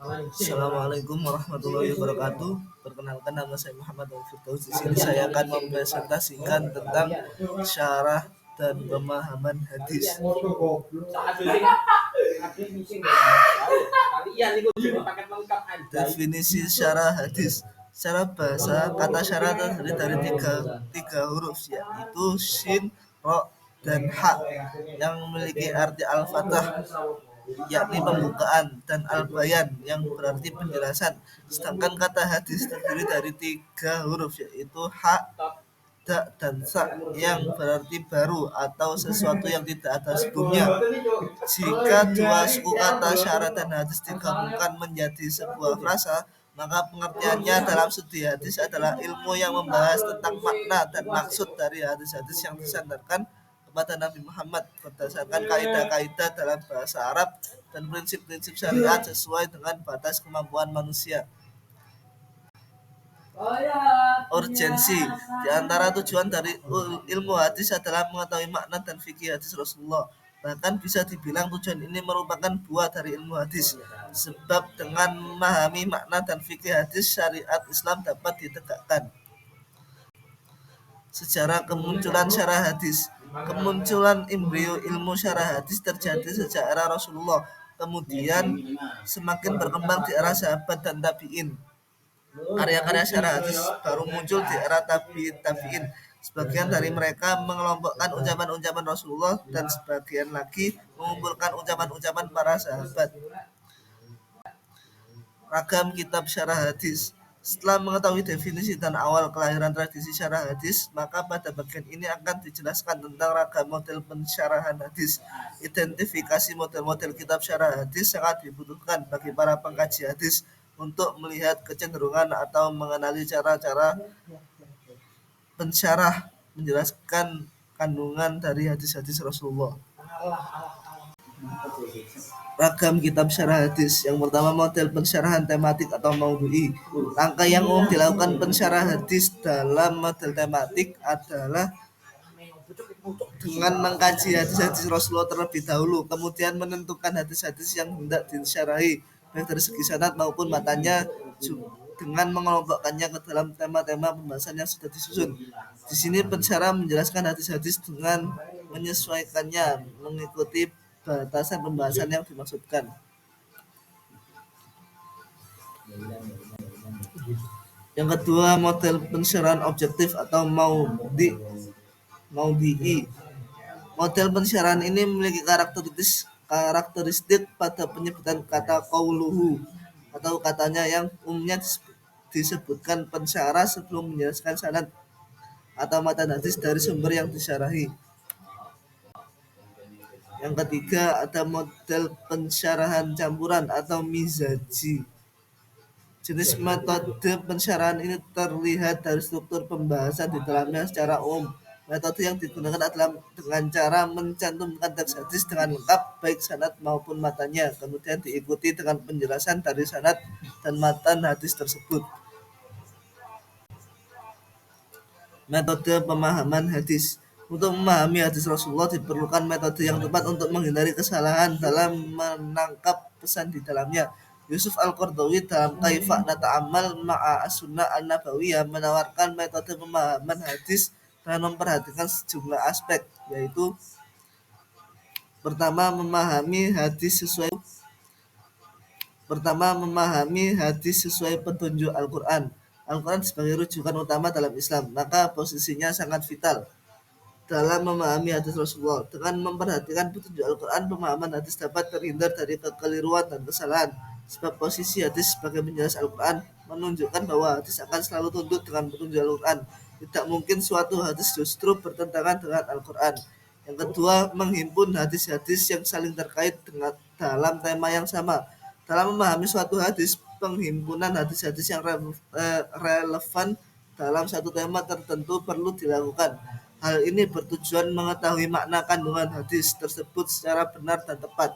Assalamualaikum warahmatullahi wabarakatuh. Perkenalkan, nama saya Muhammad Firdaus. Di sini saya akan mempresentasikan tentang syarah dan pemahaman hadis. Definisi syarah hadis. Secara bahasa, kata syarah terdiri dari tiga huruf, yaitu shin, ro, dan ha, yang memiliki arti al-fatah, yakni pembukaan, dan al-bayan, yang berarti penjelasan. Sedangkan kata hadis terdiri dari tiga huruf, yaitu ha, da, dan sa, yang berarti baru atau sesuatu yang tidak ada sebelumnya. Jika dua suku kata syarah dan hadis digabungkan menjadi sebuah frasa, maka pengertiannya dalam studi hadis adalah ilmu yang membahas tentang makna dan maksud dari hadis-hadis yang disandarkan kepada Nabi Muhammad berdasarkan kaidah-kaidah dalam bahasa Arab dan prinsip-prinsip syariat sesuai dengan batas kemampuan manusia. Urgensi. Di antara tujuan dari ilmu hadis adalah mengetahui makna dan fikih hadis Rasulullah. Bahkan bisa dibilang tujuan ini merupakan buah dari ilmu hadis. Sebab dengan memahami makna dan fikih hadis, syariat Islam dapat ditegakkan. Sejarah kemunculan syarah hadis. Kemunculan embrio ilmu syarah hadis terjadi sejak era Rasulullah. Kemudian semakin berkembang di era sahabat dan tabi'in. Karya-karya syarah hadis baru muncul di era tabi'in. Sebagian dari mereka mengelompokkan ucapan-ucapan Rasulullah dan sebagian lagi mengumpulkan ucapan-ucapan para sahabat. Ragam kitab syarah hadis. Setelah mengetahui definisi dan awal kelahiran tradisi syarah hadis, maka pada bagian ini akan dijelaskan tentang ragam model pensyarahan hadis. Identifikasi model-model kitab syarah hadis sangat dibutuhkan bagi para pengkaji hadis untuk melihat kecenderungan atau mengenali cara-cara pensyarah menjelaskan kandungan dari hadis-hadis Rasulullah. Ragam kitab syarah hadis. Yang pertama, model pensyarahan tematik atau maudhu'i. Langkah yang umum dilakukan pensyarah hadis dalam model tematik adalah dengan mengkaji hadis-hadis Rasulullah terlebih dahulu, kemudian menentukan hadis-hadis yang hendak disyarahi, baik dari segi sanad maupun matanya, dengan mengelompokkannya ke dalam tema-tema pembahasan yang sudah disusun. Di sini pensyarah menjelaskan hadis-hadis dengan menyesuaikannya mengikuti batasan pembahasan yang dimaksudkan. Yang kedua, model pensyarahan objektif atau maudhi'i. Model pensyarahan ini memiliki karakteristik pada penyebutan kata qauluhu atau katanya yang umumnya disebutkan pensyarah sebelum menjelaskan sanad atau matan hadis dari sumber yang disyarahi. Yang ketiga, ada model pensyarahan campuran atau mizaji. Jenis metode pensyarahan ini terlihat dari struktur pembahasan di dalamnya secara umum. Metode yang digunakan adalah dengan cara mencantumkan teks hadis dengan lengkap, baik sanad maupun matanya, kemudian diikuti dengan penjelasan dari sanad dan matan hadis tersebut. Metode pemahaman hadis. Untuk memahami hadis Rasulullah diperlukan metode yang tepat untuk menghindari kesalahan dalam menangkap pesan di dalamnya. Yusuf Al-Qaradawi dalam Kaifa Nata'ammal Ma'a As-Sunnah An-Nabawiyah menawarkan metode pemahaman hadis dengan memperhatikan sejumlah aspek, yaitu pertama, memahami hadis sesuai petunjuk Al-Quran. Al-Quran sebagai rujukan utama dalam Islam, maka posisinya sangat vital dalam memahami hadis Rasulullah. Dengan memperhatikan petunjuk Al-Quran, pemahaman hadis dapat terhindar dari kekeliruan dan kesalahan. Sebab posisi hadis sebagai penjelas Al-Quran menunjukkan bahwa hadis akan selalu tunduk dengan petunjuk Al-Quran. Tidak mungkin suatu hadis justru bertentangan dengan Al-Quran. Yang kedua, menghimpun hadis-hadis yang saling terkait dengan dalam tema yang sama. Dalam memahami suatu hadis, penghimpunan hadis-hadis yang relevan dalam satu tema tertentu perlu dilakukan. Hal ini bertujuan mengetahui makna kandungan hadis tersebut secara benar dan tepat.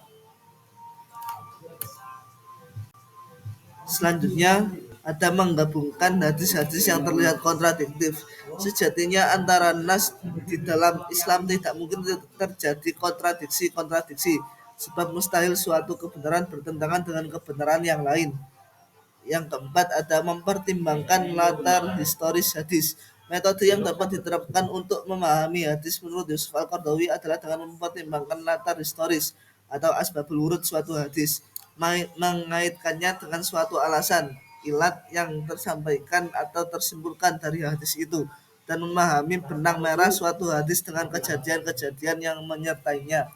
Selanjutnya, ada menggabungkan hadis-hadis yang terlihat kontradiktif. Sejatinya antara nas di dalam Islam tidak mungkin terjadi kontradiksi-kontradiksi. sebab mustahil suatu kebenaran bertentangan dengan kebenaran yang lain. Yang keempat ada mempertimbangkan latar historis hadis. Metode yang dapat diterapkan untuk memahami hadis menurut Yusuf Al-Qaradawi adalah dengan mempertimbangkan latar historis atau asbabul wurud suatu hadis, mengaitkannya dengan suatu alasan, ilat yang tersampaikan atau tersimpulkan dari hadis itu, dan memahami benang merah suatu hadis dengan kejadian-kejadian yang menyertainya.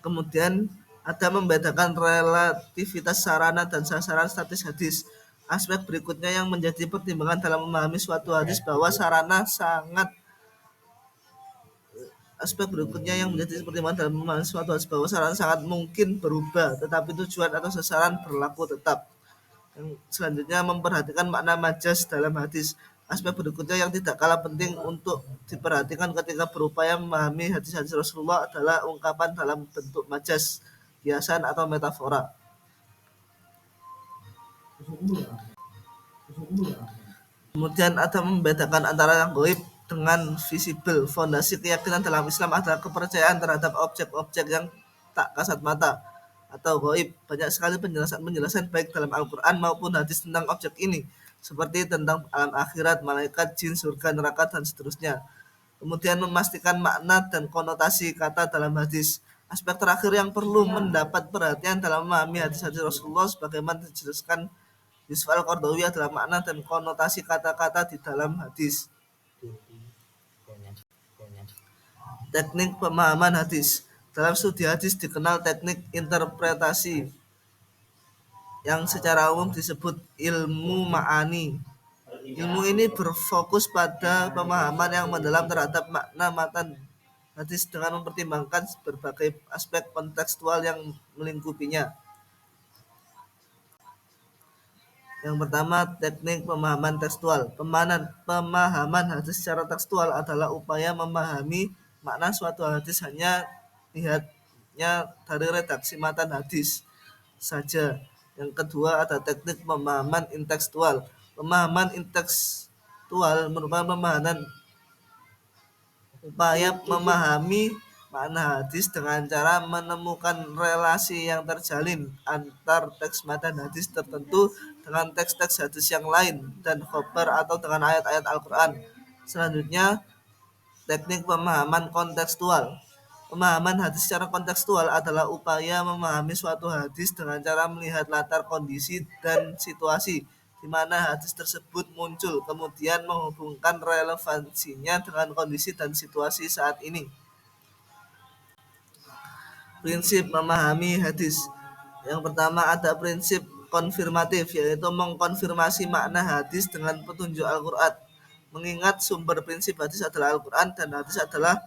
Kemudian ada membedakan relativitas sarana dan sasaran statis hadis. Aspek berikutnya yang menjadi pertimbangan dalam memahami suatu hadis bahwa sarana sangat aspek berikutnya yang menjadi pertimbangan dalam memahami suatu hadis bahwa sarana sangat mungkin berubah, tetapi tujuan atau sasaran berlaku tetap. Yang selanjutnya memperhatikan makna majas dalam hadis. Aspek berikutnya yang tidak kalah penting untuk diperhatikan ketika berupaya memahami hadis-hadis Rasulullah adalah ungkapan dalam bentuk majas, kiasan atau metafora. Kemudian ada membedakan antara yang gaib dengan visible. Fondasi keyakinan dalam Islam adalah kepercayaan terhadap objek-objek yang tak kasat mata atau gaib. Banyak sekali penjelasan baik dalam Al-Quran maupun hadis tentang objek ini, seperti tentang alam akhirat, malaikat, jin, surga, neraka, dan seterusnya. Kemudian memastikan makna dan konotasi kata dalam hadis. Aspek terakhir yang perlu mendapat perhatian dalam memahami hadis-hadis Rasulullah sebagaimana dijelaskan Yusuf Al-Qaradawi adalah makna dan konotasi kata-kata di dalam hadis. Teknik pemahaman hadis. Dalam studi hadis dikenal teknik interpretasi yang secara umum disebut ilmu ma'ani. Ilmu ini berfokus pada pemahaman yang mendalam terhadap makna matan hadis dengan mempertimbangkan berbagai aspek kontekstual yang melingkupinya. Yang pertama, teknik pemahaman tekstual. Pemahaman hadis secara tekstual adalah upaya memahami makna suatu hadis hanya lihatnya dari redaksi matan hadis saja. Yang kedua ada teknik pemahaman intekstual. Pemahaman intekstual merupakan pemahaman upaya memahami makna hadis dengan cara menemukan relasi yang terjalin antar teks matan hadis tertentu dengan teks-teks hadis yang lain dan khobar atau dengan ayat-ayat Al-Quran. Selanjutnya, teknik pemahaman kontekstual. Pemahaman hadis secara kontekstual adalah upaya memahami suatu hadis dengan cara melihat latar kondisi dan situasi di mana hadis tersebut muncul, kemudian menghubungkan relevansinya dengan kondisi dan situasi saat ini. Prinsip memahami hadis. Yang pertama ada prinsip konfirmatif, yaitu mengkonfirmasi makna hadis dengan petunjuk Al-Quran. Mengingat sumber prinsip hadis adalah Al-Quran dan hadis adalah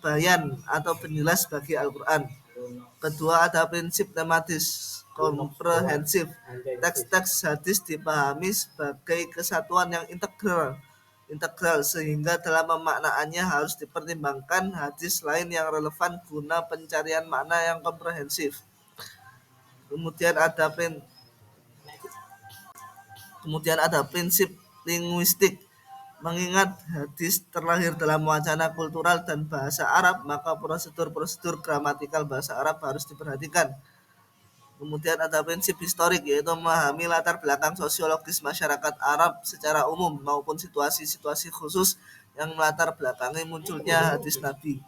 bayan atau penjelas bagi Al-Quran. Kedua ada prinsip tematis komprehensif. Teks-teks hadis dipahami sebagai kesatuan yang integral sehingga dalam pemaknaannya harus dipertimbangkan hadis lain yang relevan guna pencarian makna yang komprehensif. Kemudian ada prinsip linguistik. Mengingat hadis terlahir dalam wacana kultural dan bahasa Arab, maka prosedur-prosedur gramatikal bahasa Arab harus diperhatikan. Kemudian ada prinsip historik, yaitu memahami latar belakang sosiologis masyarakat Arab secara umum maupun situasi-situasi khusus yang melatar belakangi munculnya hadis Nabi.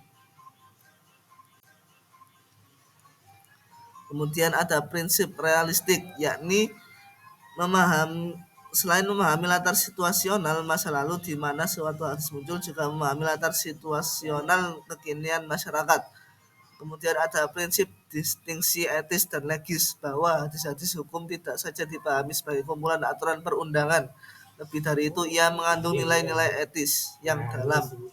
Kemudian ada prinsip realistik, yakni selain memahami latar situasional masa lalu di mana suatu hadis muncul, juga memahami latar situasional kekinian masyarakat. Kemudian ada prinsip distingsi etis dan legis, bahwa hadis-hadis hukum tidak saja dipahami sebagai kumpulan aturan perundangan. Lebih dari itu, ia mengandung nilai-nilai etis yang dalam.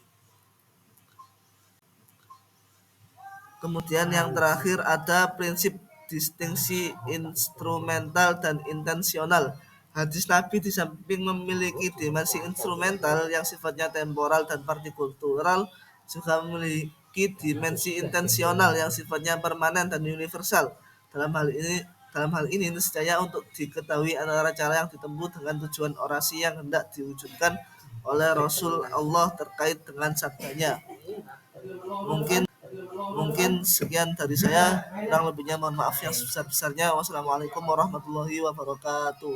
Kemudian yang terakhir ada prinsip distingsi instrumental dan intensional. Hadis Nabi di samping memiliki dimensi instrumental yang sifatnya temporal dan partikultural, juga memiliki dimensi intensional yang sifatnya permanen dan universal. Dalam hal ini niscaya untuk diketahui antara cara yang ditempuh dengan tujuan orasi yang hendak diwujudkan oleh Rasul Allah terkait dengan sabdanya. Mungkin mungkin sekian dari saya, kurang lebihnya mohon maaf yang sebesar-besarnya. Wassalamualaikum warahmatullahi wabarakatuh.